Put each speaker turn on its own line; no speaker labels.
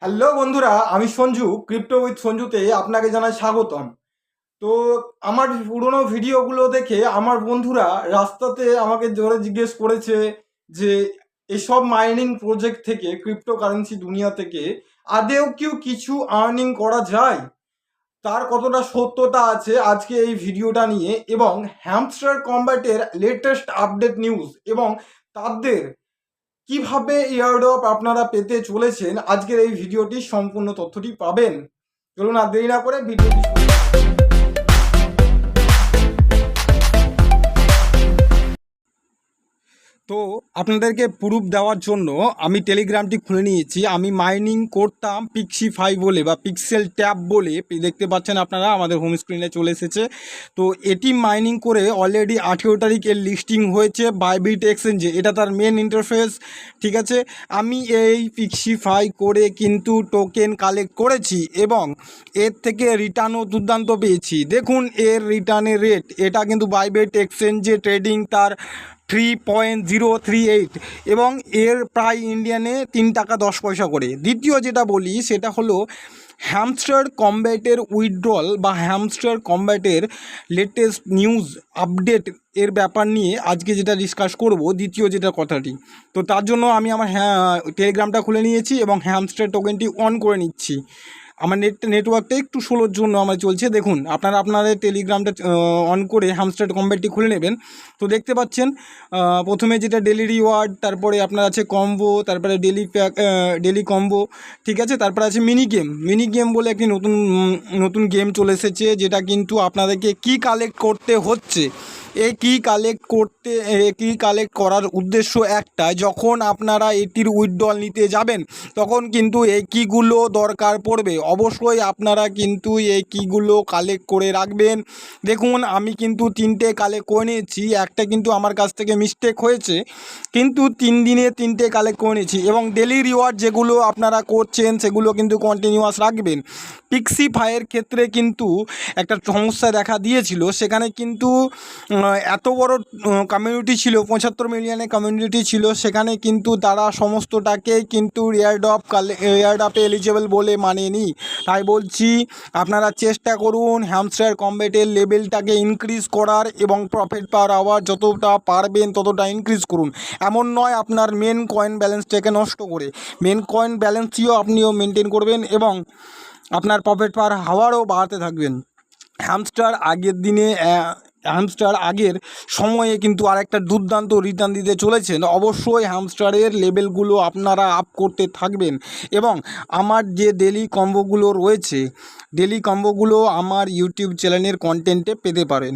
Hello বন্ধুরা, আমি Sanju crypto with সঞ্জুতে আপনাকে জানাই স্বাগতম। তো আমার পুরোনো ভিডিওগুলো দেখে আমার বন্ধুরা রাস্তাতে আমাকে জোরে জিজ্ঞেস করেছে যে এসব মাইনিং প্রজেক্ট থেকে, ক্রিপ্টো কারেন্সি দুনিয়া থেকে আদেও কেউ কিছু আর্নিং করা যায়, তার কতটা সত্যতা আছে আজকে এই ভিডিওটা নিয়ে, এবং হ্যামস্টার কম্ব্যাটের লেটেস্ট আপডেট নিউজ এবং তাদের কিভাবে এয়ারড্রপ আপনারা পেতে চলেছেন, আজকের এই ভিডিওটি সম্পূর্ণ তথ্যটি পাবেন। চলুন আর দেরি না করে ভিডিওটি শুরু করি। তো আপনাদেরকে প্রুফ দেওয়ার জন্য আমি টেলিগ্রামটি খুলে নিয়েছি। আমি মাইনিং করতাম পিক্সিফাই বলে বা পিক্সেল ট্যাব বলে, দেখতে পাচ্ছেন আপনারা আমাদের হোম স্ক্রিনে চলে এসেছে। তো এটি মাইনিং করে অলরেডি 18 তারিখের লিস্টিং হয়েছে বাইবিট এক্সচেঞ্জে। এটা তার মেন ইন্টারফেস, ঠিক আছে। আমি এই পিক্সিফাই করে কিন্তু টোকেন কালেক্ট করেছি এবং এর থেকে রিটার্নও দুর্দান্ত পেয়েছি। দেখুন এর রিটার্নের রেট, এটা কিন্তু বাইবিট এক্সচেঞ্জে ট্রেডিং তার 3.038 এবং এর প্রায় ইন্ডিয়ানে 3 টাকা 10 পয়সা করে। দ্বিতীয় যেটা বলি সেটা হলো হ্যামস্টার কম্ব্যাটের উইথড্রল বা হ্যামস্টার কম্ব্যাটের লেটেস্ট নিউজ আপডেট এর ব্যাপার নিয়ে আজকে যেটা ডিসকাস করব, দ্বিতীয় যেটা কথাটি। তো তার জন্য আমি আমার টেলিগ্রামটা খুলে নিয়েছি এবং হ্যামস্টার টোকেনটি অন করে নিচ্ছি। আমার নেটওয়ার্কটা একটু স্লোর জন্য আমার চলছে। দেখুন আপনারা আপনাদের টেলিগ্রামটা অন করে হ্যামস্টার কম্ব্যাটটি খুলে নেবেন। তো দেখতে পাচ্ছেন প্রথমে যেটা ডেলি রিওয়ার্ড, তারপরে আপনার আছে কম্বো, তারপরে ডেলি প্যাক, ডেলি কম্বো, ঠিক আছে। তারপরে আছে মিনি গেম বলে একটি নতুন গেম চলে এসেছে, যেটা কিন্তু আপনাদেরকে কি কালেক্ট করতে হচ্ছে। এই কি কালেক্ট করার উদ্দেশ্য একটাই, যখন আপনারা এটির উইথড্রল নিতে যাবেন তখন কিন্তু এই কিগুলো দরকার পড়বে। অবশ্যই আপনারা কিন্তু এই কিগুলো কালেক্ট করে রাখবেন। দেখুন আমি কিন্তু 3টে কালেক্ট করে নিয়েছি, একটা কিন্তু আমার কাছ থেকে মিস্টেক হয়েছে, কিন্তু 3 দিনে 3টে কালেক্ট করে নিয়েছি। এবং ডেলি রিওয়ার্ড যেগুলো আপনারা করছেন সেগুলো কিন্তু কন্টিনিউয়াস রাখবেন। পিক্সিফাইয়ের ক্ষেত্রে কিন্তু একটা সমস্যা দেখা দিয়েছিল, সেখানে কিন্তু এত বড় কমিউনিটি ছিল, 75 মিলিয়নের কমিউনিটি ছিল, সেখানে কিন্তু তারা সমস্তটাকেই কিন্তু এয়ারড্রপে এলিজেবল বলে মানেনি। তাই বলছি আপনারা চেষ্টা করুন হ্যামস্টার কম্ব্যাটের লেভেলটাকে ইনক্রিজ করার এবং প্রফিট পার আওয়ার যতটা পারবেন ততটা ইনক্রিজ করুন। এমন নয় আপনার মেন কয়েন ব্যালেন্সটাকে নষ্ট করে, মেন কয়েন ব্যালেন্সটিও আপনিও মেনটেন করবেন এবং আপনার প্রফিট পার আওয়ারও বাড়াতে থাকবেন। হ্যামস্টার আগের সময়ে কিন্তু আরেকটা দুর্দান্ত রিটার্ন দিতে চলেছেন। অবশ্যই হ্যামস্টারের লেভেলগুলো আপনারা আপ করতে থাকবেন এবং আমার যে ডেলি কম্বোগুলো রয়েছে, ডেলি কম্বোগুলো আমার ইউটিউব চ্যানেলের কন্টেন্টে পেতে পারেন।